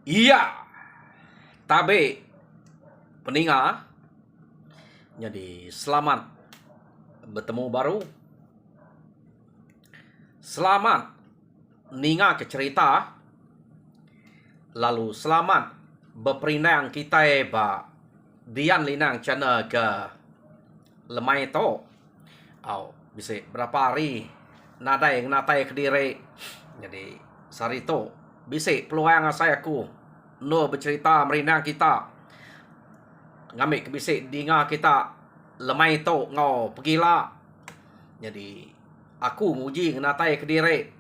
Iya, tabe peninga. Jadi selamat bertemu baru. Selamat ninga ke cerita. Lalu selamat berperinang kita ba dian linang channel ke lemai to. Bisa berapa hari natai kediri. Jadi sari to bisa peluang saya aku no bercerita merinang kita ngambil kebisik dinga kita lemai to ngau pergilah. Jadi aku nguji natai kediri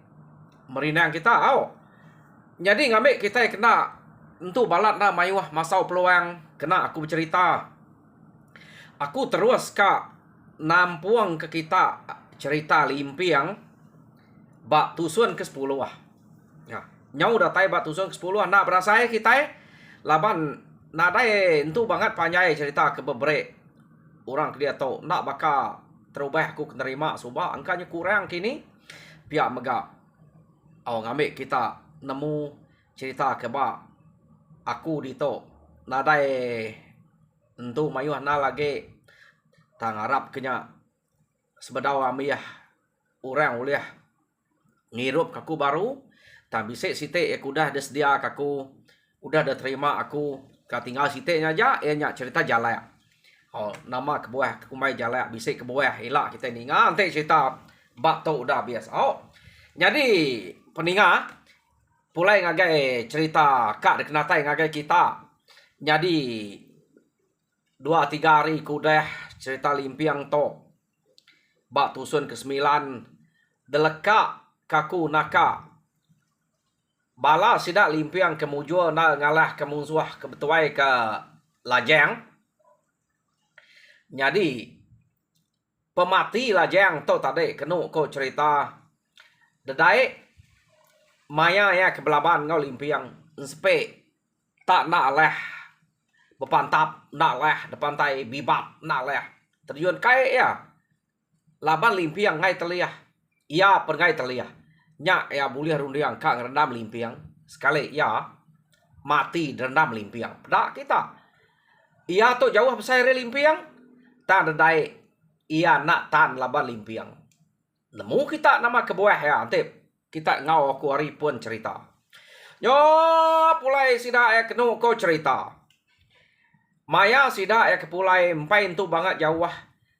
merinang kita jadi ngambil kita kena untuk balat dah mayuah masau peluang kena aku bercerita. Aku terus kak nampuang ke kita cerita limpiang bak tusun ke 10 nyau datai bak tusun ke 10 nak berasa kita laban nadai itu banget panjai cerita ke beberapa orang ke dia tahu nak bakal terubah aku menerima subah angkanya kurang kini pihak megak ngambil kita nemu cerita ke bak aku di to nadai untuk mayuh na lagi tang harap kenya sebedau amiyah orang uliah ngirup kaku baru tak bisik sitik aku dah sedia kaku udah ada terima aku tinggal sitiknya aja nya cerita jalak nama kebuah kumai jalak bisik kebuah hilak kita ni nanti cerita bak tu udah biasa jadi peninga pulai ngagai cerita kak dekenatai ngagai kita jadi 2-3 hari kudah cerita limpiang to bak tusun ke-9 deleka kaku naka bala sidak limpiang kemujua na ngalah kemusuh kebetuai ke lajang. Jadi pemati lajang to tadi kenu ko cerita dedai maya ya kebelaban ngau limpiang sepe tak nak leh berpantap nak leh depantai bibat nak leh terjun kai ya laban limpiang ngai teliah ia pergai teliah nya ya boleh rundiang kak rendam limpiang sekali ya mati rendam limpiang dak kita ia tu jauh besar limpiang tak dedai ia nak tan laban limpiang nemu kita nama kebuah ya antip kita ngau aku hari pun cerita yo pulai sida ya kenu ko cerita maya sida ya kepulai empai tu banget jauh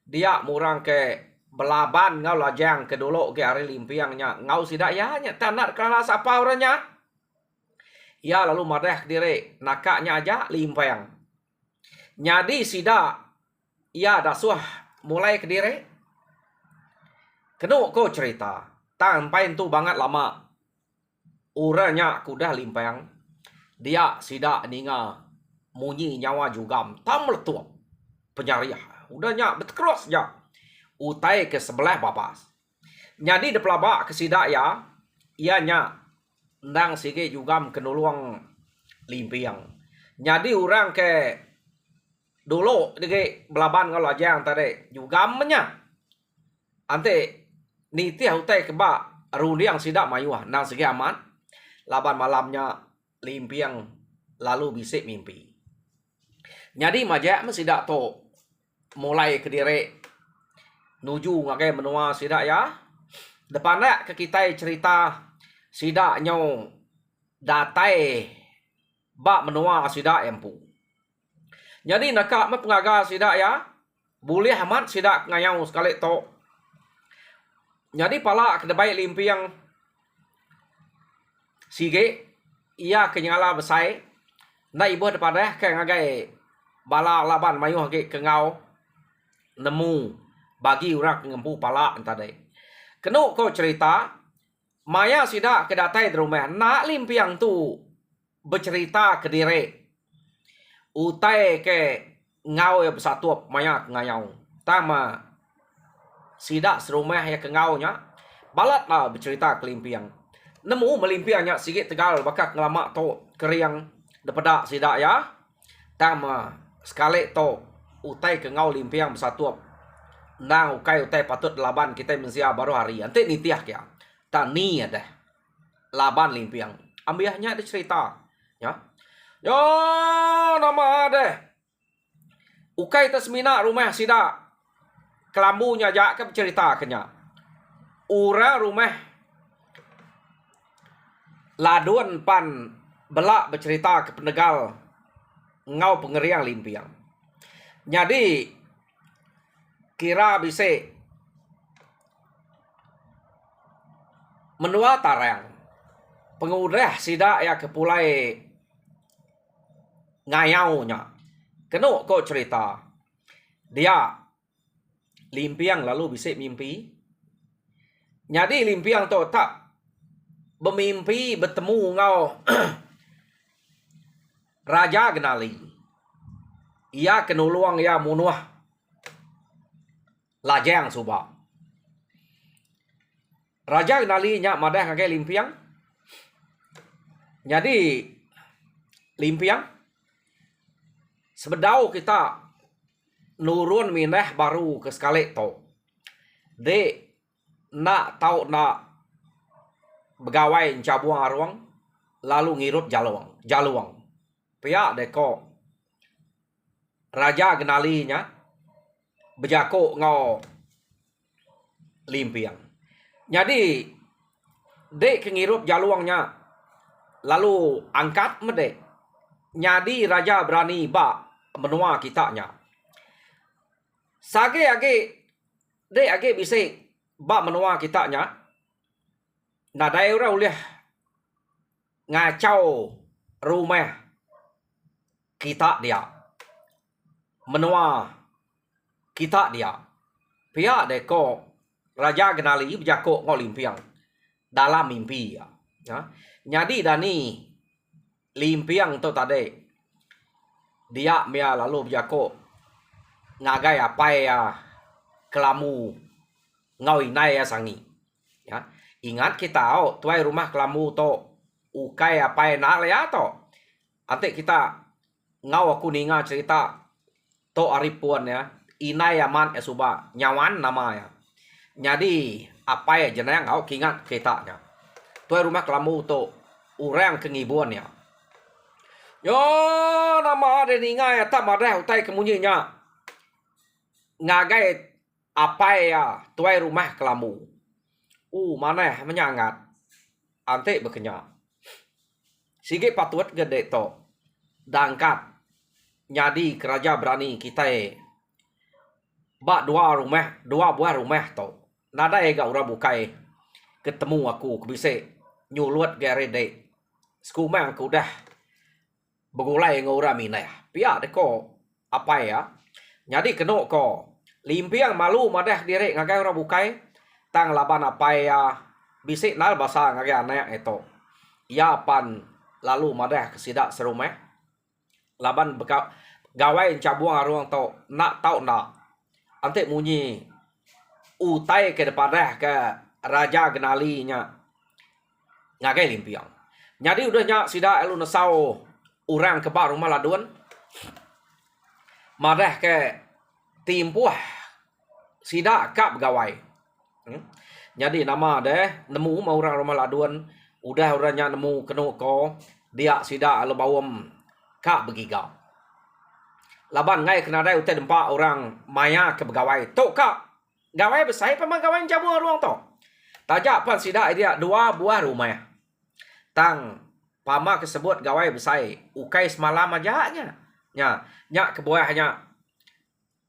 dia murang ke belaban ngau lajang ke dulu ke hari limpiangnya ngau sidak ya nya tanak kelas apa orangnya ya lalu madah diri nakaknya aja limpiang jadi sidak ya dasuh mulai ke diri kenu ko cerita sampai itu banget lama uranya kudah limpiang dia sidak ninga munyi nyawa juga tam letup penyariah udahnya betkros ya utai ke sebelah bapas. Jadi de pelabak ke sidak ya, ianya ndang sige juga kenuluang limpiang. Jadi orang ke dulu dige belaban kalau aja yang tadi juga menya. Ante niti utai ke ba rundiang sidak mayuah nang sige aman. Laban malamnya limpiang lalu bisik mimpi. Jadi majak mesidak to mulai ke diri nuju ngagai menua sidak ya depan ke kita cerita sidak nyau datai bak menua sidak empu jadi nakak pengaga sidak ya boleh amat sidak ngayau sekali to jadi pala kedebai limpiang sige ia kenyala besai na ibu depan ke ngagai bala laban mayuh ke ngau nemu bagi orang ngempu pala tadi. Kenu ko cerita maya sidak kedatai di rumah nak limpiang tu bercerita ke diri utai ke ngau ya bersatu maya ngayau tama sidak serumah ya ke ngaunya balat lah bercerita ke limpiang nemu melimpiangnya sikit tegal bakak ngelama to keriang depada sidak ya tama sekali to utai ke ngau limpiang bersatu nang utai patut laban kita mensia baru hari ante nitiah ya tani ada laban limpiang ambiahnya ada cerita ya Yo nama deh. Ukai tasmina rumah sida. Kelambunya jak ke cerita kenya. Ura rumah laduan pan belak bercerita ke penegal ngau pengeriang limpiang. Jadi kira bisa menua tarang pengudah sida ya kepulai ngayaunya. Keno kok cerita dia limpiang lalu bisa mimpi. Jadi limpiang tu tak bermimpi bertemu ngau Raja Genali. Ia kenuluang ia munuah lajang subak. Raja Genali nya madah ngagai limpiang. Jadi limpiang sebedau kita nurun mineh baru ke sekali to. De nak tahu nak begawai cabuang arwang lalu ngirut jaluang. Pihak deko Raja Genali nya berjako ngau limpiang. Jadi dek kengirup jaluangnya lalu angkat medek. Jadi raja berani ba menua kitanya. Sage age dek age bisa ba menua kitanya. Nah daerah uliah ngacau rumah kita dia. Menua kita dia. Pihak deko Raja Genali berjako ngau limpiang dalam mimpi ya. Jadi dani limpiang tu tadi dia mia lalu berjako ngagai apa ya kelamu ngau inai ya sangi. Ya. Ingat kita tuai rumah kelamu to ukai apa nak ya to. Ante kita ngau aku ninga cerita to aripuan ya. Inai aman suba nyawan nama ya. Jadi apa ya jenayang ngau kingat kitanya. Tuai rumah kelamu to urang kengibuan ya. Yo nama ada ninga ya tak madah utai kemunyinya. Ngagai apa ya tuai rumah kelamu. Mana menyangat. Ante berkenyak. Sige patut gede to. Dangkat. Jadi keraja berani kita bak dua buah rumah to. Nada ega ura bukai ketemu aku bisa nyulut gare de. Skumang aku dah begulai ngora mina. Pia deko apa ya? Jadi keno ko limpiang malu madah direk ngagai ura bukai tang laban apa ya bisa nal basa ngagai anak itu. Ya pan lalu madah kesidak serumah. Laban gawai cabuang aruang to nak tau nak. Ante munyi utai ke depan ke Raja Genali nya ngagai limpiang. Jadi udahnya sida elu nesau orang ke bar rumah laduan. Madah ke timpuah sida kap gawai. Jadi nama deh nemu mau orang rumah laduan udah orangnya nemu keno ko dia sida elu bawam kap begiga. Laban ngai kena dai utai dempa orang maya ke begawai. Tok kak gawai besar pemang gawai jabu ruang to. Tajak pan sida dia dua buah rumah. Tang pama kesebut gawai besar ukai semalam aja nya. Nya ke buahnya.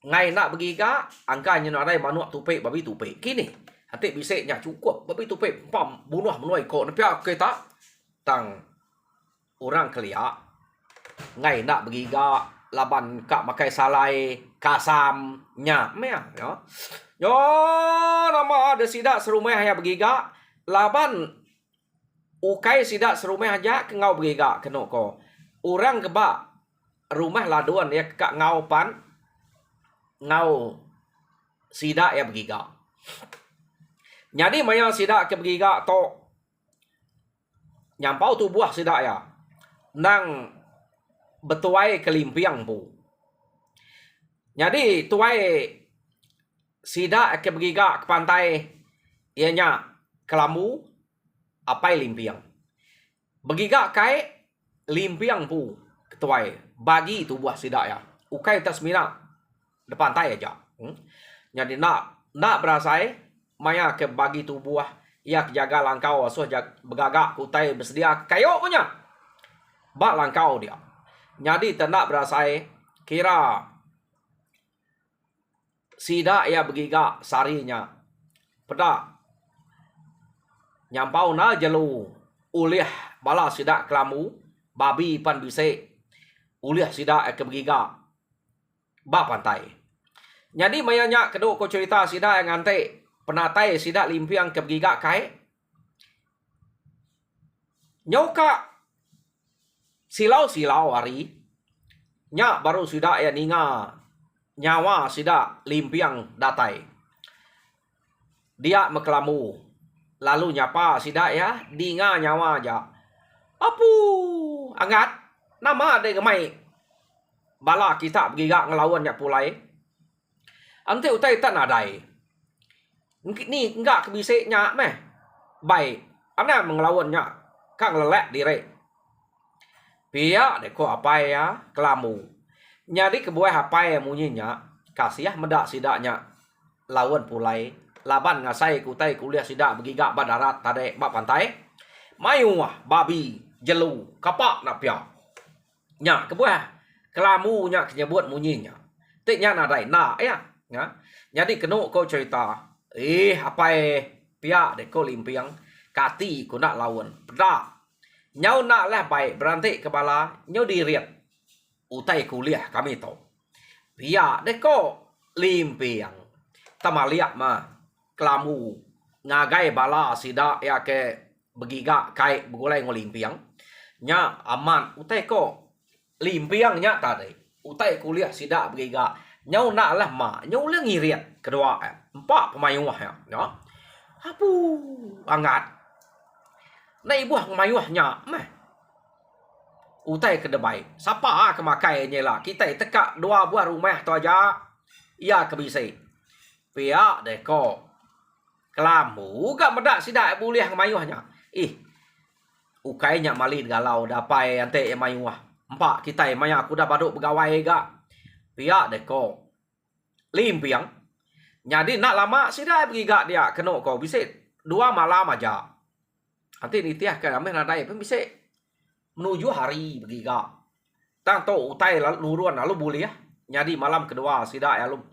Ngai nak begiga angkanya nak dai manuak tupe babi tupe. Kini hati bisa nya cukup babi tupe pam bunuh menuai ko nepia kita tang orang kelia. Ngai nak begiga laban kak makai salai kasam nya mea ya. Yo nama ada sidak serumah ya begiga laban ukai sidak serumah aja ke ngau begiga keno ko. Orang keba rumah laduan ya kak ngau pan ngau sidak ya begiga. Jadi maya sidak ke begiga to nyampau tu buah sidak ya. Nang betuai kelimpiang bu. Jadi tuai sida ke begiga ke pantai ianya kelamu apai limpiang. Begiga kai limpiang pu. ketuai bagi tubuh sidak ya. Ukai tas mina depan tai aja. Jadi nak berasai maya ke bagi tubuh ia jaga langkau so begagak kutai bersedia kayo punya. Bak langkau dia. Jadi tak berasai kira sidak ia begigak sarinya. Pedak nyampau na jelu ulih bala sidak kelamu babi pan bisik ulih sidak ke begigak bak pantai. Jadi mayanya kedua ko cerita sidak yang ngante penatai sidak limpiang ke begigak kai. Nyoka silau hari nya baru sidak ya ninga nyawa sidak limpiang datai. Dia mekelamu lalu nyapa sidak ya dinga nyawa aja. Apu angat nama de gemai bala kita begigak ngelawan nya pulai. Ante utai tak nadai. Ni enggak kebisik nya meh. Baik, ana mengelawan nya kang lelek dire. Pia de ko apa ya kelamu. Nyadi kebuah apa ya munyinya kasih medak sidaknya lawan pulai. Laban ngasai kutai kuliah sidak begigak badarat tade bak pantai. Mayu babi jelu kapak nak pia. Nya kebuah kelamu nya kenyebut munyinya. Tik nya nadai na ya. Ya. Jadi kenu ko cerita apa pia de ko limpiang kati ko nak lawan. Pedak. Nyau nak lah baik berantik kepala nyau diriat. Utai kuliah kami tahu. Pia de ko limpiang. Tamaliak mah kelamu ngagai bala sidak ya ke begigak kai begulai ngolimpiang. Nya aman utai ko limpiang nya tadi. Utai kuliah sidak begigak. Nyau nak lah ma, nyau lah ngiriat kedua empat pemayuah ya. Ya. Apu angat. Nai buah pemayuahnya meh. Utai kedebai. Siapa kemakainya lah. Kita tekak dua buah rumah tu aja. Ia kebisai. Pihak deko. Kelamu gak medak sidak boleh kemayuahnya. Ukainya malin galau dapai ante mayuah. Empat kita maya aku dah baduk pegawai gak. Pihak deko limpiang. Jadi nak lama sidak pergi gak dia kena kau bisik 2 malam aja. Nanti nitiah ke ameh nadai pun bisik menuju hari pergi gak. Tang to utai luruan lalu boleh ya. Jadi malam kedua sidak ya lu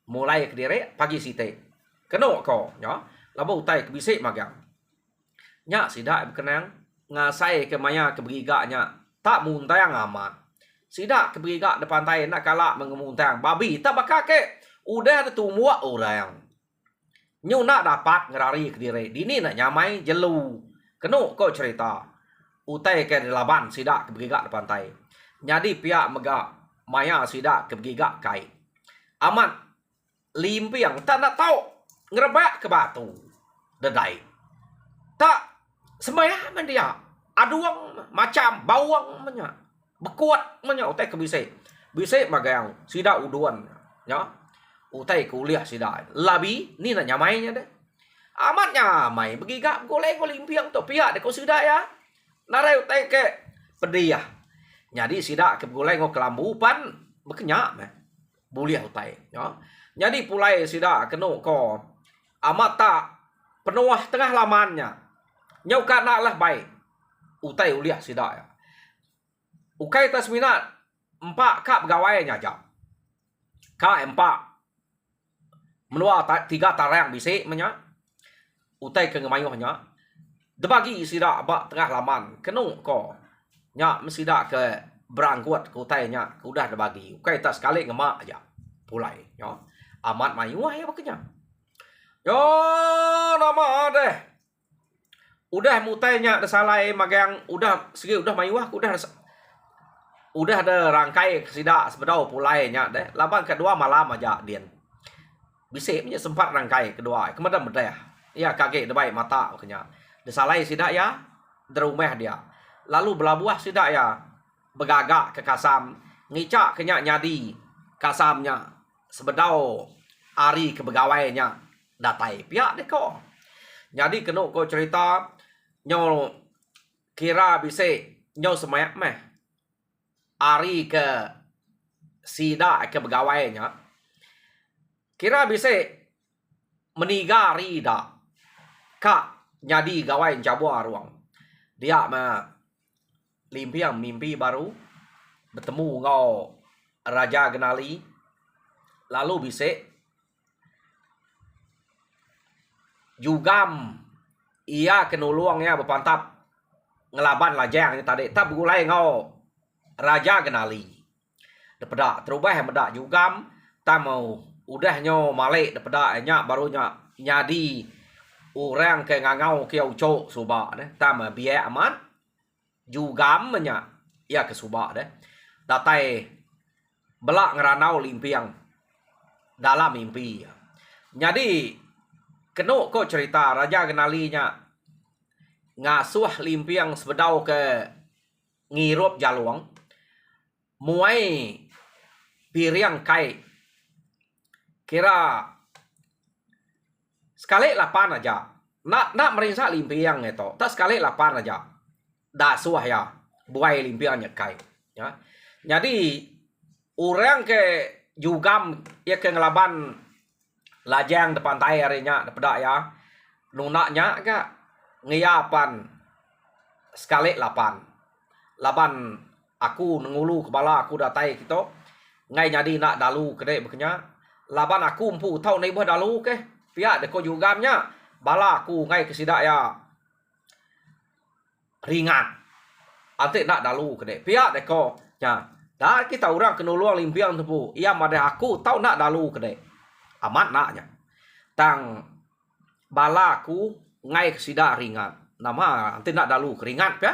mulai ke diri pagi site. Kena kau ya. Lalu utai ke bisik magang. Nya sidak berkenang ngasai ke maya ke berigaknya tak muntang amat. Sidak ke berigak depan tai nak kalak mengemuntang babi tak bakal ke udah ada tumua orang. Nyu nak dapat ngerari ke diri. Dini nak nyamai jelu. Kena kau cerita. Utai ke laban sidak ke berigak depan tai. Jadi pihak megak maya sidak ke berigak kai. Amat limpiang tak nak tahu ngerebak ke batu. Dedai. Tak sembayah man dia. Aduang macam bawang menya. Bekuat menya utai ke bisik. Bisik magang sidak uduan. Ya. Utai kuliah sidak. Labi ni nak nyamainya deh. Amat nyamai begigak goleng limpiang tu pihak de ko sidak ya. Narai utai ke pediah. Jadi sidak ke goleng kelambu pan bekenyak meh. Buliah utai ya. Jadi pulai sidak kenu ko amat tak penuh tengah lamannya. Nyau ka nak lah baik. Utai uliah sidak ya. Ukai tas minat 4 kap pegawainya aja. Ka 4 menua 3 tarang bisik menya. Utai ke ngemayuhnya. Debagi sidak bak tengah laman. Kenu ko. Nya mesidak ke berangkuat ke utainya. Udah debagi. Ukai tak sekali ngemak aja. Pulai. Ya. Amat mayuah ya bakanya. Yo nama deh. Udah mutainya ada salai magang. Udah segi udah mayuah. Udah ada rangkai sidak sebedau pulainya deh. Laban kedua malam aja dian. Bisik punya sempat rangkai kedua. Kemudian berdaya. Ya kaget debai mata makanya. Desalai sidak ya. Derumah dia. Lalu belabuah sidak ya. Begagak ke kasam. Ngicak kenya nyadi. Kasamnya. Sebedau hari kebegawainya. Datai pihak deh kau. Jadi kena kau cerita. Nyo kira bisik. Nyo semayak meh. ari ke sida ke pegawainya kira bisa menigari dah kak jadi gawai cabua ruang dia limpiang mimpi baru bertemu ngau Raja Genali lalu bisa jugam ia kenuluangnya berpantap ngelaban lajang tadi tak begulai ngau Raja Genali daripada terubah medak jugam tak mau udahnya malik daripada nyak barunya nyadi orang ke ngangau ke ucok subak tak mau biaya aman jugam nya ia ke subak datai belak ngeranau limpiang dalam mimpi jadi kena kok cerita Raja Genali nya ngasuh limpiang sebedau ke ngirup jaluang muai piriang kai kira sekali 8 aja nak merisa limpiang itu tak sekali 8 aja dah suah ya buai limpiangnya kai ya jadi orang ke jugam ya ke ngelaban lajang depan tayarnya daripada ya nunaknya ke ngiapan sekali 8 aku ngulu kepala aku datai gitu ngai jadi nak dalu kede bekenya laban aku empu tau nei bah dalu ke pihak deko jugamnya bala aku ngai kesida ya ringan ante nak dalu kede pihak deko nya dah kita orang kenuluang limpiang tempu ia made aku tau nak dalu kede amat naknya tang bala aku ngai kesida ringan nama ante nak dalu keringat ya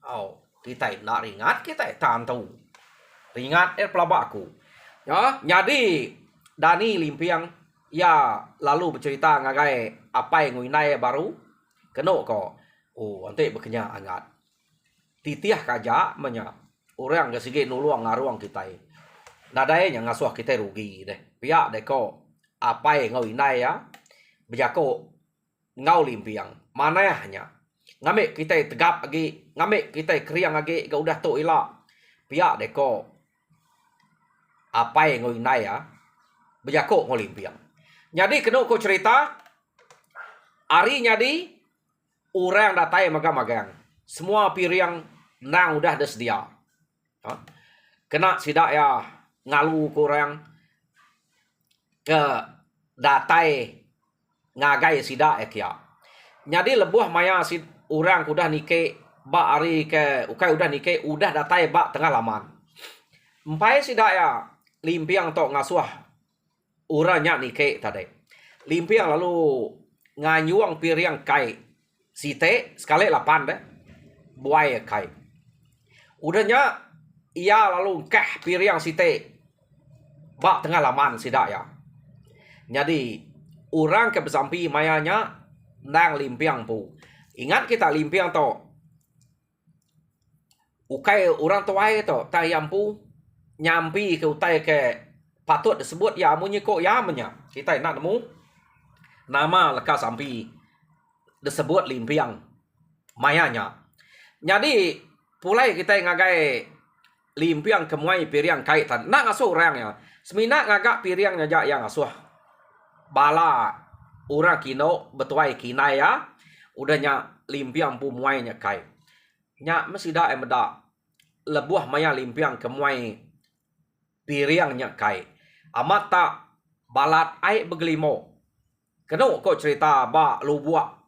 oh kita nak ringat kita tak tahu ringat pelabak aku ya jadi Dani limpiang ya lalu bercerita ngagai apa yang nguinai baru kena ko oh ante bekenya angat titiah kaja menya orang gesige nuluang ngaruang kita nadai yang ngasuh kita rugi deh pihak deko apa yang nguinai ya bejako ngau limpiang mana ya hanya ngamik kita tegap lagi ngamik kita kriang lagi ke udah tu ila pihak deko apa yang nguinai ya bejako ngolimpiang jadi kena ko cerita ari nyadi orang datai magang-magang semua piriang nang udah sedia kena sidak ya ngalu kurang ke datai ngagai sidak ya jadi lebuh maya si orang udah nike ba ari ke ukai udah nike udah datai ba tengah laman empai sidak ya limpiang tok ngasuh uranya nike tadi limpiang lalu nganyuang piriang kai site sekali 8 deh buai kai udahnya ia lalu keh piriang site bak tengah laman sidak ya jadi orang ke besampi mayanya nang limpiang pu ingat kita limpiang to ukai orang tuai to tayampu nyampi ke utai ke patut disebut ya munyi kok ya menya kita nak nemu nama lekas sampai disebut limpiang mayanya jadi pulai kita ngagai limpiang kemuai piriang kaitan nak ngasuh orang ya semina ngagak piriang ngajak yang ngasuh bala orang kino betuai kinai ya udahnya limpiang pumuainya kai nya mesti dah emeda lebuh maya limpiang kemuai piriangnya kai amat tak balat ai begelimo kena kok cerita ba lubuak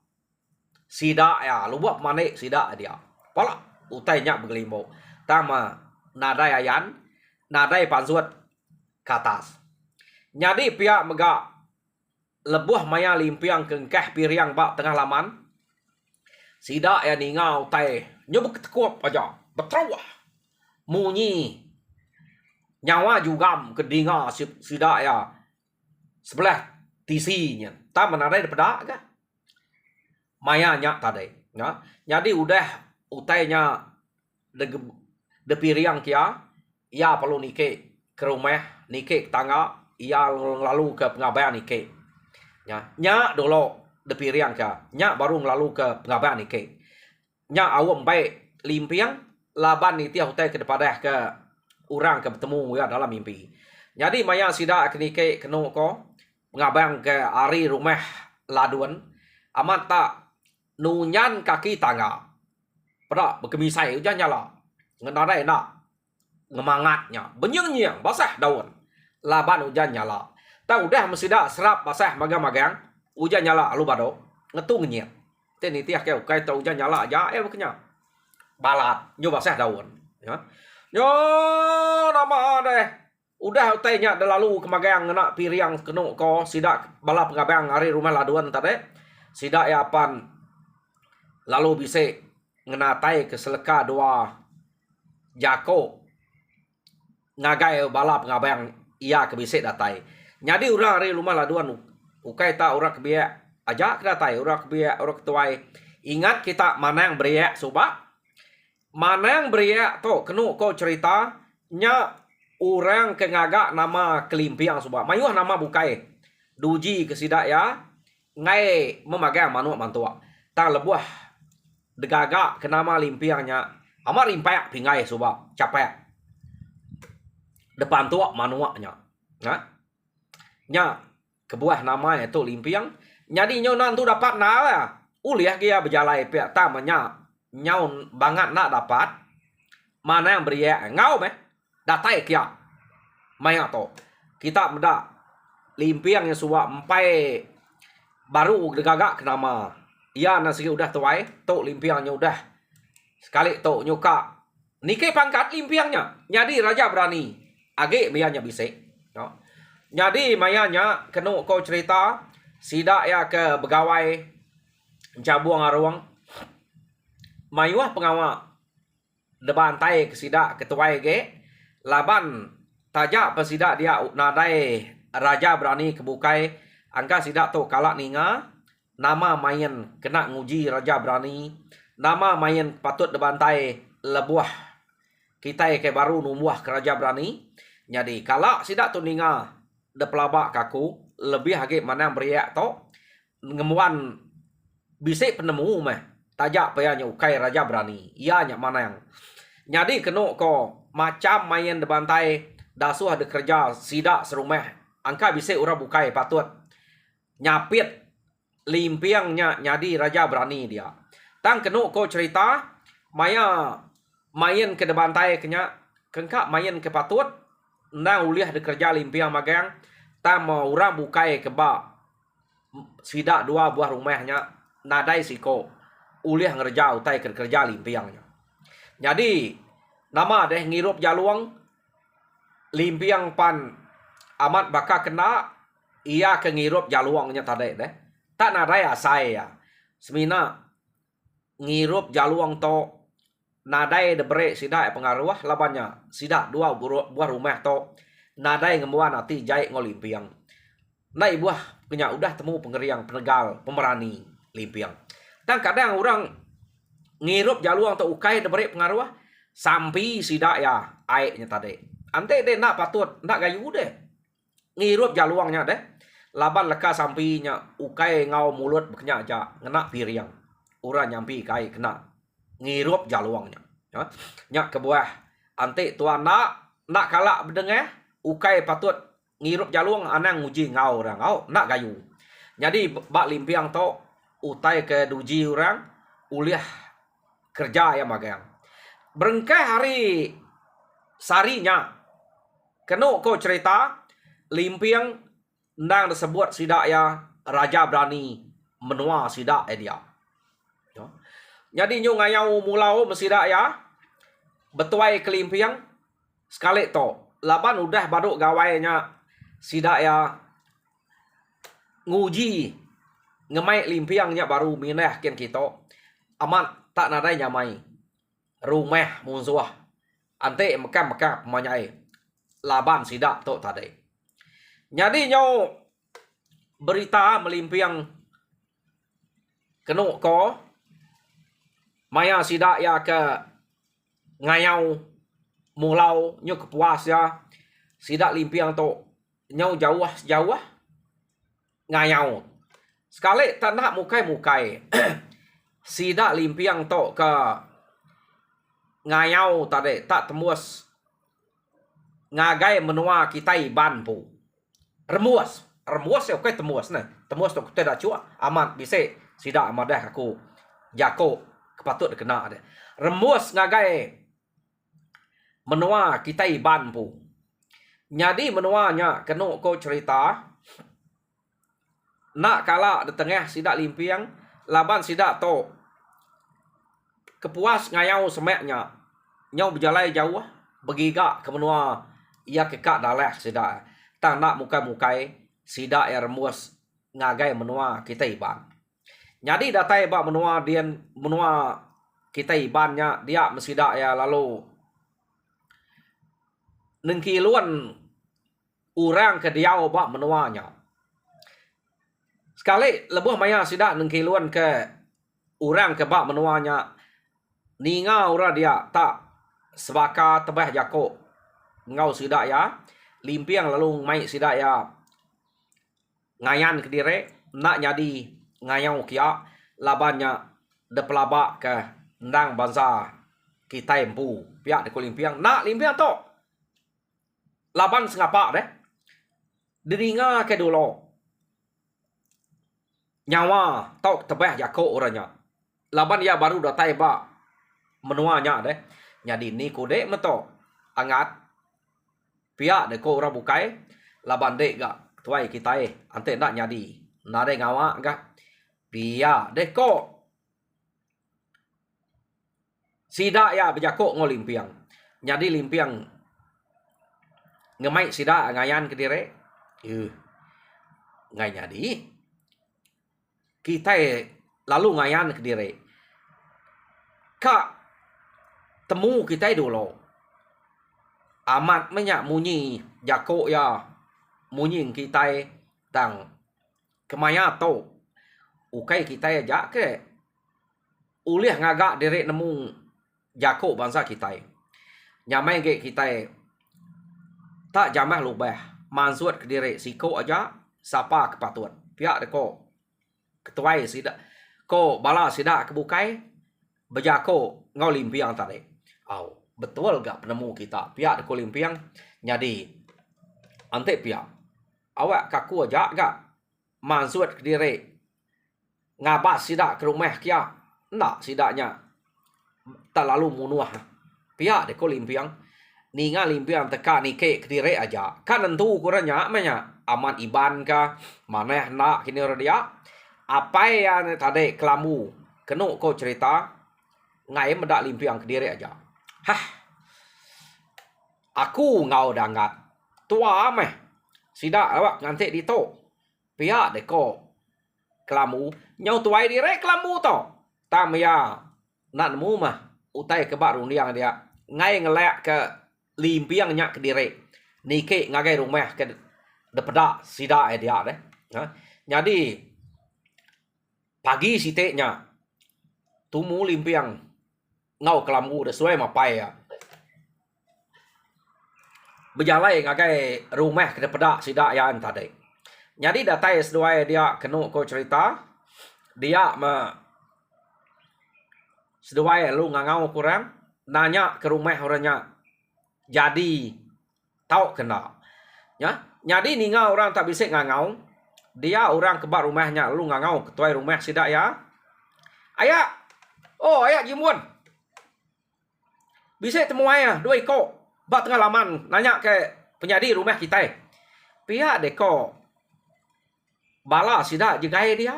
sida ya lubuak manik sida dia pala utainya begelimo tama nadai ayan nadai pansuat katas jadi pihak mega lebuh maya limpiang kengkeh piriang ba tengah laman sida ya ningau tai nyubuk tekuap aja betrawah munyi nyawa juga kedinga sida ya sebelah tisinya tak menarai daripada kan mayanya tadi ya jadi udah utainya de piriang kia ia perlu nike ke rumah nike ke tangga ia lalu ke pengabayan nike ya nya dulu de piriang kia nya baru lalu ke pengabayan nike nya awam baik limpiang laban niti utai ke depan ke orang ke bertemu ya dalam mimpi. Jadi maya sida kini ke kenu ko ngabang ke ari rumah laduan amat tak nunyan kaki tangga. Pada berkemisai ujan nyala. Ngenarai nak ngemangatnya. Benyeng-nyeng basah daun. Laban hujan nyala. Tak udah mesti dah serap basah magang-magang. Hujan nyala alu bado. Ngetung nyek. Teni tiak kau kai tau hujan nyala aja bekenya. Balat nyo basah daun. Ya. Yo nama deh. Udah tanya dah lalu kemagang nak piriang kenu ko sidak bala pengabang hari rumah laduan tadi. Sidak ya pan lalu bisa ngenatai ke seleka dua jako ngagai bala pengabang ia kebisik datai. Jadi orang hari rumah laduan ukai tak orang kebiak ajak ke datai orang kebiak orang ketuai. Ingat kita mana yang beriak subak. Mana yang beriak tu kenu kau cerita nya orang kengagak nama kelimpiang subak. Mayuh nama bukai. Duji kesidak ya ngai memagang manu mantua. Tak lebuah degagak ke nama limpiangnya. Amar rimpak pingai subak capek. Depan tua manuaknya. Nah. Nya kebuah nama itu limpiang. Jadi nyonan tu dapat nala. Uliah kia berjalai pihak tamanya. Nyaun banget nak dapat. Mana yang beriak. Ngau meh. Datai kia. Maya to. Kita meda. Limpiang yang suwa empai. Baru degagak ke nama. Ia nasi udah tuai. Tok limpiangnya udah. Sekali tok nyuka. Nike pangkat limpiangnya. Jadi raja berani. Age mayanya bisik. No. Jadi mayanya kenu kau cerita sidak ya ke begawai jabuang aruang. Mayuah pengawak debantai ke sidak ketuai ge laban tajak pesidak dia nadai raja berani kebukai angka sidak tu kalak ninga nama main kena nguji raja berani nama main patut debantai lebuah kita ke baru numbuh ke raja berani. Jadi kalau sidak tu ninga de pelabak kaku lebih hagi mana beriak to ngemuan bisik penemu meh tajak payanya ukai raja berani ianya mana yang jadi kenu ko macam main de bantai dasuh ada kerja sidak serumah angka bisik orang bukai patut nyapit limpiangnya jadi raja berani dia tang kenu ko cerita maya main ke de bantai kenya kengkak main ke patut nang uliah de kerja limpiang magang tam orang bukai keba sidak dua buah rumahnya nadai siko uliah ngerja utai kerja limpiangnya. Jadi nama deh ngirup jaluang limpiang pan amat baka kena ia ke ngirup jaluangnya tadi deh. Tak nadai asai ya. Semina ngirup jaluang to nadai debre sidak pengaruh labannya sidak dua buah rumah to nadai ngemuan nanti jai ngolimpiang nai buah punya udah temu pengeriang penegal pemerani limpiang dan kadang orang ngirup jaluang to ukai debre pengaruh sampai sidak ya aiknya tadi ante deh nak patut nak gayu deh ngirup jaluangnya deh laban leka sampinya ukai ngau mulut bekenya aja ngena piriang orang nyampi kai kena ngirup jaluangnya ya nyak kebuah ante tuan nak kalak bedengeh ukai patut ngirup jaluang anang nguji ngau orang ngau nak gayu jadi bak limpiang to utai ke duji orang uliah kerja ya magang berengkai hari sarinya kenu ko cerita limpiang nang disebut sidak ya raja berani menua sidak dia ya. Jadi nyu ngayau mulau mesidak ya betuai kelimpiang sekali to laban udah baru gawainya sidak ya nguji ngemai limpiangnya baru minah ken kita amat tak nadai nyamai rumah musuh ante mekam manyai laban sidak to tadi. Jadi nyu berita melimpiang kenu ko maya sidak ya ke ngayau mulau nyu kepuas ya sidak limpiang to nyau jauh ngayau sekali tak nak mukai sidak limpiang to ke ngayau tadi tak temus ngagai menua kita ban pu. Remuas ya okay temuas nah. Temuas tu kita dah cua amat bisa sida amadah aku jako kepatut kena ada. Remuas ngagai menua kita ban pu. Jadi menuanya kena ko cerita nak kala di tengah sida limpiang laban sida to kepuas ngayau semeknya nyau berjalan jauh begiga ke menua ia kekak dalah sida tak nak mukai-mukai sida ya remus ngagai menua kita iban. Jadi datai ba menua dian menua kita ibannya dia mesida ya lalu nengkiluan orang ke diau ba menuanya. Sekali lebuh maya sida nengkiluan ke orang ke ba menuanya ninga ora dia tak sebaka tebah jako ngau sida ya limpiang lalu mai sida ya ngayan ke dire nak jadi ngayau kia labanya de pelaba ke ndang bangsa kita empu pihak de limpiang nak limpiang to laban sengapa deh diringa ke dulu nyawa tau tebah jako orangnya laban ya baru datai ba menuanya deh jadi ni kude meto angat pihak de ko orang bukai laban dek gak tuai kita ante nak jadi nare ngawa gak pihak de ko sida ya bejako ngolimpiang jadi limpiang ngemai sida ngayan ke dire ngai jadi kita lalu ngayan ke dire kak temu kita dulu amat banyak munyi jako ya munyi kita tang kemaya to ukai kita ya ke ulih ngagak direk nemu jako bangsa kita nyamai ke kita tak jamah lubah mansuat ke direk siko aja sapa kepatuan pihak deko ketuai sida ko bala sida kebukai bejako ngau limpiang tadi betul gak penemu kita pihak deko limpiang jadi ante pihak awak kaku aja gak mansuat ke direk ngabas sida ke rumah kia ndak sidaknya terlalu munuah pihak deko limpiang ninga limpiang teka nike ke direk aja kan tentu kurangnya manya aman iban ka maneh nak kini dia apa yang tadi kelamu kenu ko cerita ngai mendak limpiang ke direk aja aku ngau dangat tua meh sida awak ngantek dito pihak deko kelamu nyau tuai direk kelamu to tam ya nak nemu mah utai ke baru niang dia ngai ngelak ke limpiangnya ke direk nike ngagai rumah ke depeda sida dia deh jadi pagi siteknya tumu limpiang ngau kelamu de suai mapai ya berjalan ngagai rumah ke depeda sida ya tadi jadi datai seduai dia kenu ko cerita dia seduai lu ngangau kurang nanya ke rumah orangnya jadi tahu kena ya jadi ninga orang tak bisa ngangau dia orang kebar rumahnya lu ngangau ketua rumah sida ya ayah ayah jimun bisa temu ayah dua iko bak tengah laman nanya ke penyadi rumah kita pihak deko bala sida jegai dia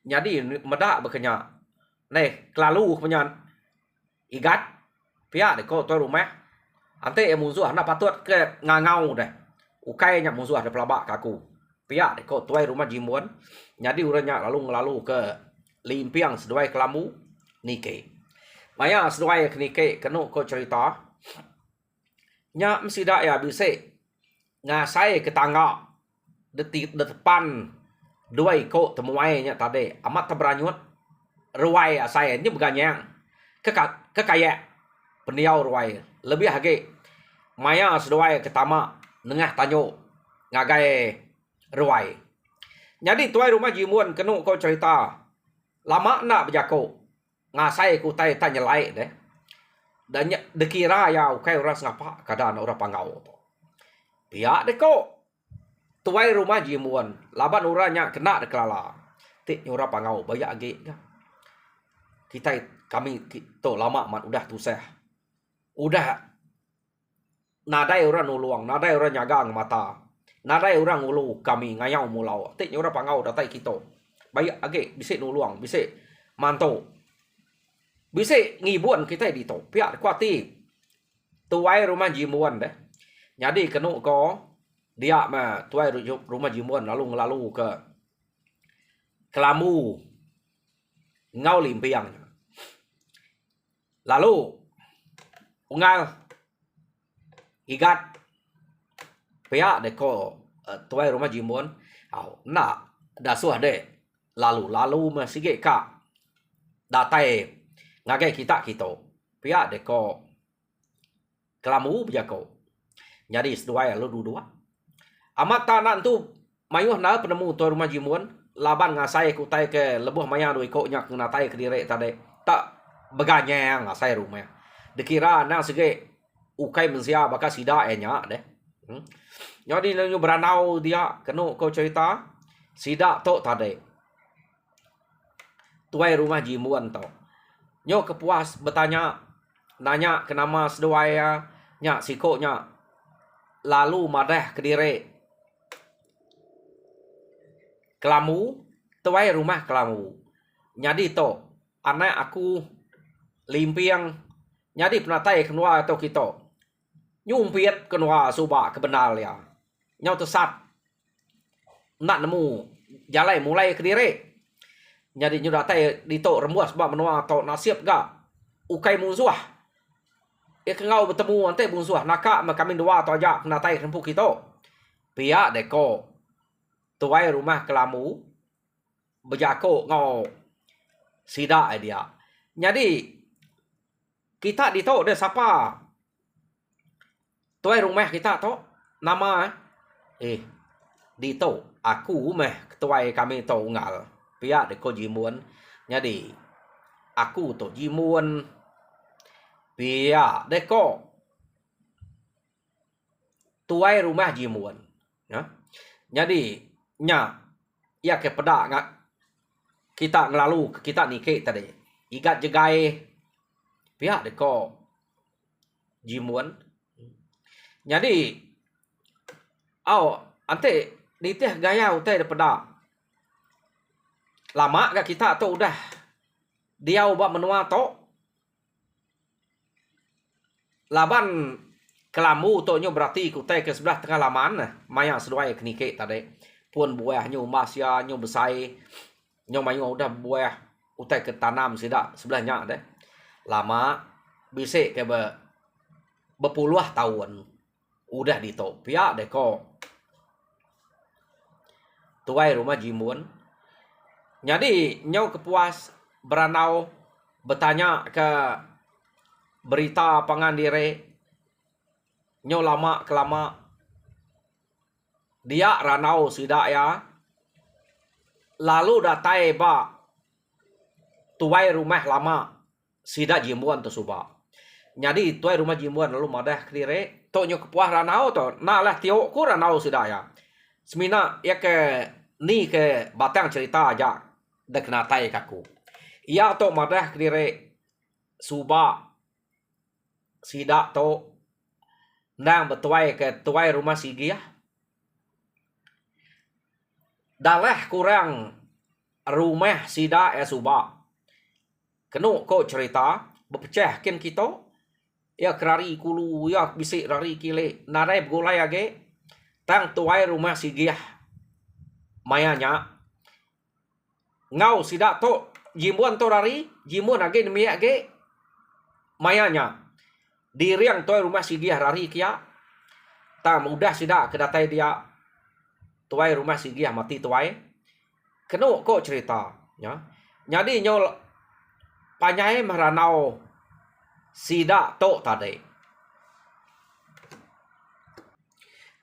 jadi medak berkenya nih kelalu penyan igat pihak deko tuai rumah ante musuh anak patut ke ngangau deh ukai nya musuh ada pelabak kaku pihak deko tuai rumah jimuan jadi uranya lalu ke limpiang seduai kelamu nike maya seduai ke nike kenu ko cerita nya mesti dak ya bisa ngasai ke tangga depan dua iko temuai nya tadi amat terberanyut ruai saya ini beganyang kekaya peniau ruai lebih hage maya seduai ketama nengah tanyo ngagai ruai jadi tuai rumah jimuan kenu ko cerita lama nak berjako ngasai ku tai tanya laik deh Dan dekira ya ukai orang sengapa kadang orang pangau to. Pihak deko tuai rumah jimuan laban orangnya kena deklala. Tik orang pangau bayak age ka. Kita kami to lama man udah tusah. Udah nadai orang nuluang, nadai orang nyagang mata. Nadai orang ulu kami ngayau mulau. Tik orang pangau datai kita. Bayak age bisik nuluang, bisik manto. Bisik ngibuan kita di to. Pihak kuati tuai rumah jimuan deh. Jadi kena ko dia mah tuai rumah jimuan lalu ke Kelamu ngau limpiang. Lalu ungal igat pihak deko tuai rumah jimuan nak dasuh de lalu masih ka datai ngagai kita pihak deko Kelamu bijako. Jadi seduai lalu dua. Amat tanah tu mayuh na penemu tuai rumah jimuan laban ngasai kutai ke lebuh maya doi koknya kena tai ke direk tadi tak beganya ngasai rumah. Dikira nang sige ukai mensia bakal sida enya deh. Jadi nyu beranau dia kena kau cerita sida tok tadi. Tuai rumah jimuan tau. Nyo kepuas bertanya nanya kenama seduai nya sikoknya lalu madah ke direk Kelamu, tuai rumah Kelamu. Jadi to, anak aku limpiang. Jadi penatai kenua atau kita. Nyumpiat kenua subak kebenal ya. Nyau tesat. Nak nemu jalai mulai ke diri. Jadi nyudatai di to rembuas sebab menua to nasib ga. Ukai musuh. Ya kengau bertemu ante musuh. Nakak kami dua to aja penatai rempu kita. Pihak deko. Tuai rumah Kelamu berjako ngau sida dia. Jadi kita dito dia siapa? Tuai rumah kita to nama dito aku meh tuai kami to ngal. Pihak deko jimuan. Jadi aku to jimuan pihak deko tuai rumah jimuan. Ya. Jadi nya ya ke pedak ngak kita ngelalu kita nikik tadi igat jegai pihak deko jimuan. Jadi ante diteh gaya utai de pedak lama gak kita tu udah dia ubah menua to laban Kelamu to nyo berarti kutai ke sebelah tengah laman nah maya seduai ke nikik tadi pun buah nyo masya nyo besai nyo mayu udah buah utai ke tanam sida sebelahnya deh lama bisik ke berpuluh tahun udah dito pihak deko tuai rumah jimuan. Jadi nyo kepuas beranau bertanya ke berita pangan dire nyo lama kelama dia ranau sida ya lalu datai ba tuai rumah lama sida jimuan tu suba. Jadi tuai rumah jimuan lalu madah kire to nyo kepuah ranau to na lah tio ku ranau sida ya semina ya ke ni ke batang cerita aja dak kena tai kaku ia to madah kire suba sida to nang betuai ke tuai rumah sigia dalah kurang rumah sida suba kenu ko cerita berpecah ken kita ya kerari kulu ya bisik rari kile narai golai age tang tuai rumah sigia mayanya ngau sida to jimuan to rari jimuan age nemi age mayanya diriang tuai rumah sigia rari kia ta mudah sida kedatai dia tuai rumah sigia mati tuai kenu ko cerita ya. Jadi nyol panyai meranau sida to tadi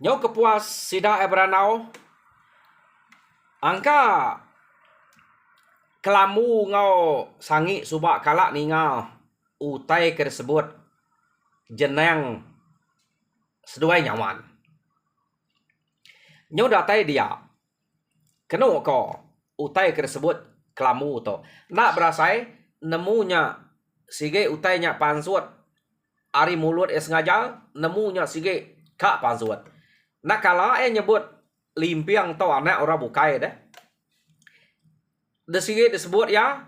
nyo kepuas sida beranau angka Kelamu ngau sangi subak kalak ninga utai tersebut jenang seduai nyawan. Nyo datai dia. Keno ko utai tersebut kelamu to. Nak berasai nemunya sige utainya pansuat ari mulut sengaja nemunya sige kak pansuat. Nak kala nyebut limpiang to anak orang bukai deh. Sige disebut ya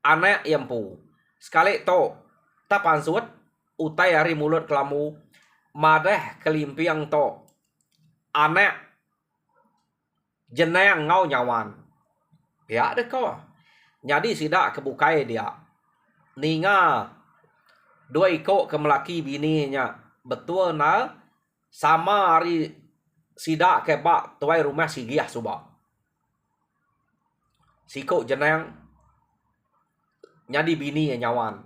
anak yempu. Sekali to ta pansuat utai ari mulut kelamu madeh kelimpiang to anak jenang ngau nyawan. Ya deh kau. Jadi sidak kebukai dia. Ninga dua ikut kemelaki bininya. Betul na sama hari sidak kebak tuai rumah sigiah subak. Sikok jenang jadi bini nyawan.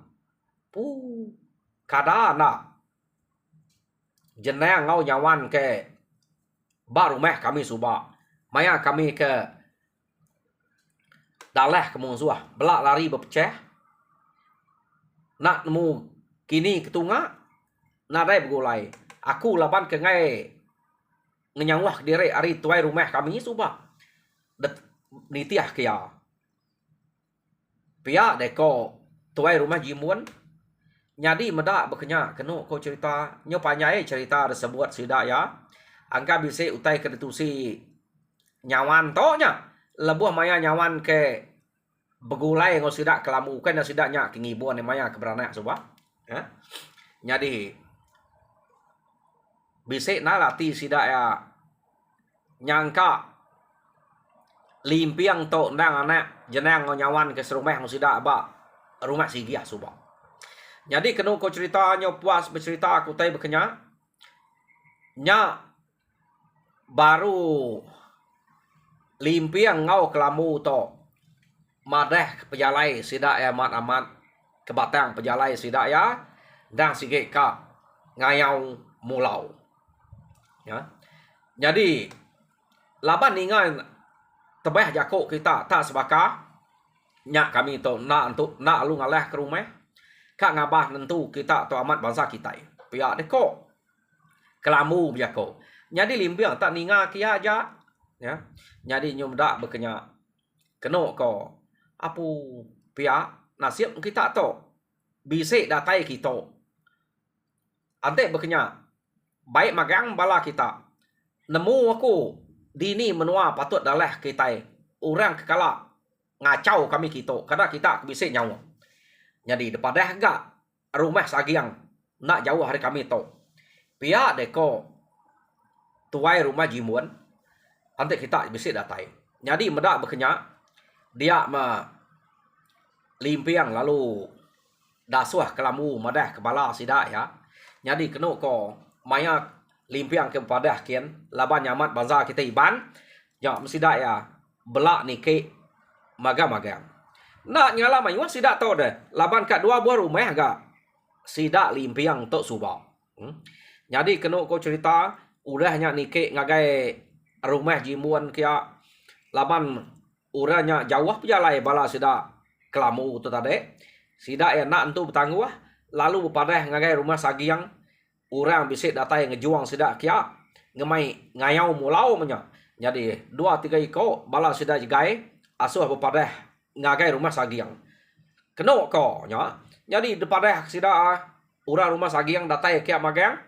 Kada nak jenang ngau nyawan ke bak rumah kami subak. Maya kami ke dalah ke musuh. Belak lari berpecah. Nak nemu kini ketunga. Nadai bergulai. Aku laban ke ngai ngenyawah diri ari tuai rumah kami subak. Nitiah kia. Pia deko tuai rumah jimun. Nyadi medak berkenyak kena kau cerita. Nyo panyai cerita tersebut sidak ya. Angka bisa utai kedetusi nyawan tonya. Lebuh maya nyawan ke begulai ngau sidak kelamu. Kan yang sidaknya kengibuan yang maya keberanak subak. Ya? Jadi bisa na lati sidak ya nyangka limpiang to nang anak jenang ngau nyawan ke serumah ngau sidak ba rumah sigiah subak. Jadi kena kau cerita nyo puas bercerita aku tai berkenyak. Nya baru limpiang ngau kelamu to madeh pejalai sidak ya amat kebatang pejalai sidak ya dan sige ka ngayau mulau. Ya. Jadi laban ningan tebeh jakok kita tak sebaka nyak kami to nak untuk nak lu ngalah ke rumah kak ngabah nentu kita to amat bangsa kita. Pihak deko kelamu biako. Jadi limpiang tak ninga kia aja. Ya. Jadi nyom dak berkenyak. Keno ko. Apu pihak nasib kita to. Bisik datai kita. Ante berkenyak. Baik magang bala kita. Nemu aku. Dini menua patut dalah kita. Orang kekala. Ngacau kami kita. Karena kita bisik nyawa. Jadi daripada agak. Rumah sagiang. Nak jauh hari kami to. Pihak deko. Tuai rumah jimuan. Nanti kita bisa datai. Jadi medak berkenyak. Dia limpiang lalu dasuah kelamu madah kepala sidak ya. Jadi kena ko maya limpiang kepada kian. Laban nyamat bangsa kita iban. Ya mesti dak ya. Belak ni ke magam-magam. Nak nyala mayuan sidak tau deh. Laban kat dua buah rumah agak. Sidak limpiang tok subak. Jadi kena ko cerita. Udahnya nikik ngagai rumah jimuan kia laban uranya jauh pejalai bala sida kelamu tu tadi sida ya nak entu bertangguh lalu berpadah ngagai rumah sagiang orang bisik datai ngejuang sida kia ngemai ngayau mulau menya. Jadi 2-3 iko bala sida jagai asuh berpadah ngagai rumah sagiang kena ko nya. Jadi depadah sida orang rumah sagiang datai kia magang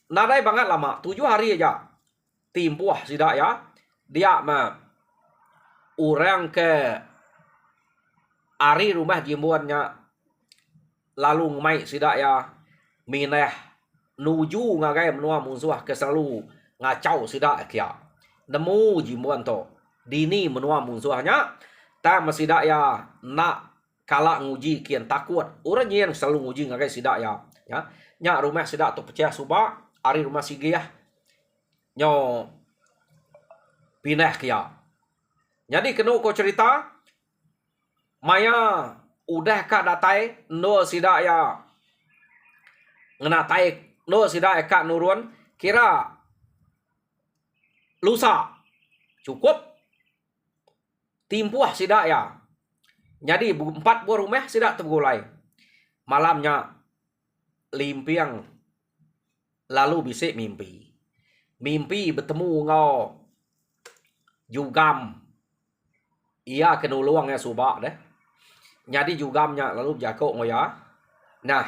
nadai banget lama 7 hari aja timpuah sidak ya dia orang ke ari rumah jimuannya lalu ngemai sidak ya mineh nuju ngagai menua musuh ke selalu ngacau sidak kia nemu jimuan to dini menua musuhnya ta mesidak ya nak kala nguji kian takut orang yang selalu nguji ngagai sidak ya nya rumah sidak tu pecah subak ari rumah sigiah nyo pindah kia. Jadi kena ko cerita maya udah kak datai no sidak ya ngenatai no sidak kak nurun kira lusa cukup timpuah sidak ya. Jadi 4 buah rumah sidak tergulai. Malamnya limpiang lalu bisik mimpi. Mimpi bertemu ngau jugam. Ia kena luang ya subak deh. Jadi jugamnya lalu berjakok ngoya. Nah,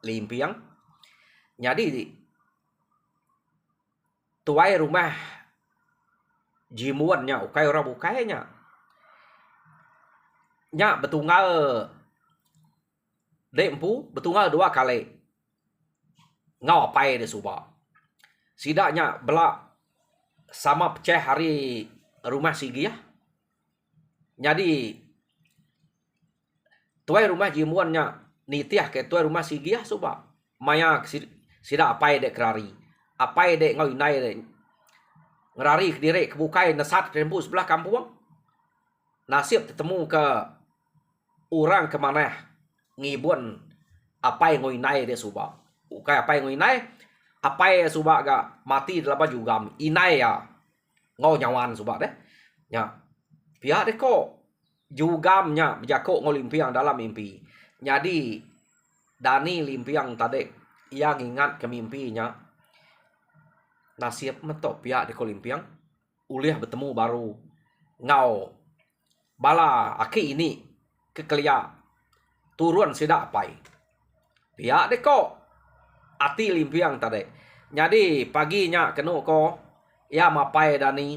limpiang. Jadi tuai rumah jimuannya ukai orang bukainya. Nya betunggal dempu betunggal 2 kali. Ngau apai de subak. Sidaknya belak sama pecah hari rumah sigiah. Jadi tuai rumah jimuannya nitiah ke tuai rumah sigiah subak. Maya sidak apai dek kerari. Apai dek ngau inai dek. Ngerari ke direk kebukai nesat rembu sebelah kampung. Nasib ketemu ke orang ke mana ngibun apai ngau inai dek subak. Ukai apai ngau inai. Apai subak ga mati dalam jugam. Inai ya ngau nyawan subak deh. Ya. Pihak dek kok jugamnya berjakok ngau limpiang dalam mimpi. Jadi Dani limpiang tadi ia ingat ke mimpinya. Nasib mentok pihak dek limpiang. Uliah bertemu baru ngau bala aki ini kekelia turun sidak apai. Pihak dek kok ati limpiang tadi. Jadi paginya kena ko ia mapai Dani.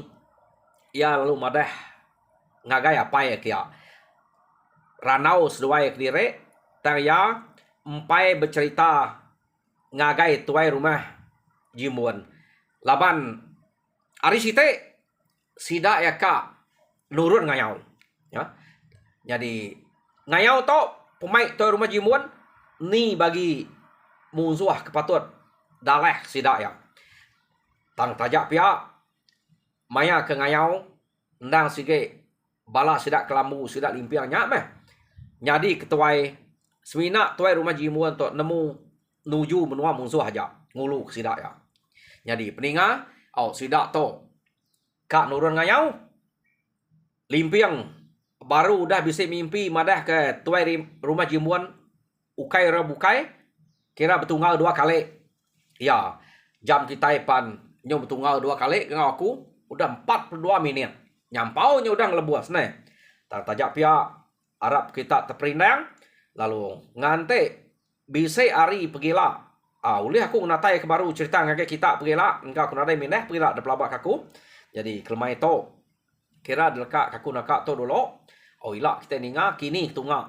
Ia lalu madah ngagai apai kia. Ranau seduai ke direk. Tang ya empai bercerita ngagai tuai rumah jimuan. Laban ari site sida ya ka nurun ngayau. Ya. Jadi ngayau to pemai tuai rumah jimuan ni bagi musuh kepatut daleh sida ya. Tang tajak pihak maya ke ngayau ndang sige bala sidak kelambu sidak limpiang nyak meh. Jadi ketuai semina tuai rumah jimuan tok nemu nuju menua musuh aja ngulu ke sidak ya. Jadi peninga au sidak to kak nurun ngayau limpiang baru dah bisa mimpi madah ke tuai rumah jimuan ukai ra bukai kira betunggal 2 kali. Ya, jam kita pan nyo betunggal 2 kali ngau aku udah 42 menit. Nyampaunya udah ngelebuas nih. Tajak pihak Arab kita terperindang lalu ngante bisa hari pergilah. Ulih aku natai ke baru cerita ngake kita pergilah. Engkau aku nadai mineh pergilah de pelabak aku. Jadi kelemai to kira delekak aku nakak to dulu. Oh ilak kita ninga kini tunga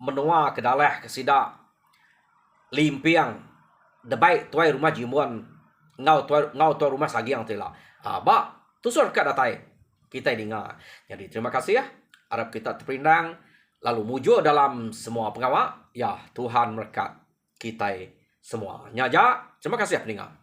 menua ke dalah ke sidak limpiang debai tuai rumah jimuan ngau tuai rumah sagiang tela. Ba tusur kat datai kita dengar. Jadi terima kasih ya. Harap kita terperindang lalu mujur dalam semua pengawak. Ya Tuhan berkat kita semua. Nyaja, terima kasih ya pendengar.